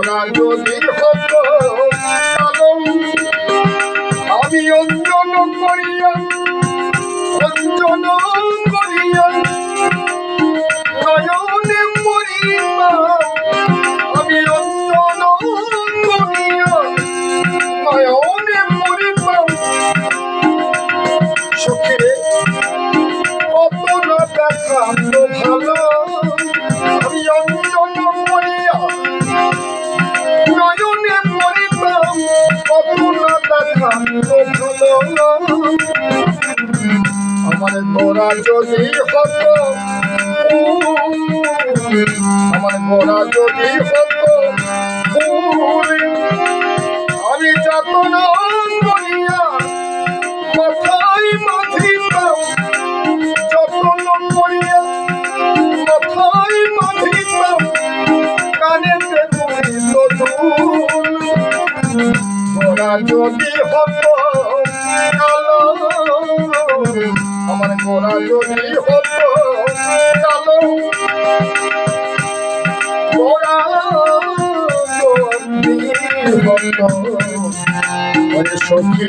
গোরা যদি হতো কালো আমি অঞ্জন করিয়া নয়নে মরিবা আমি অঞ্জন করিয়া নয়নে মরিবা সুখে কত না দেখানো ভালো আমি অঞ্জন করিয়া নয়নে মরিবা কত না দেখানো ভালো আমার গোরা যদি হতো আমার গোরা যদি হতো আমি যাতনা করিয়া মাথায় মাথিতাম যত্ন করিয়া মাথায় মাথিতাম কানেতে করিত দুল গোরা যদি হতো কালো আমার গোরা যদি হতো কালো গোরা যদি হতো সখী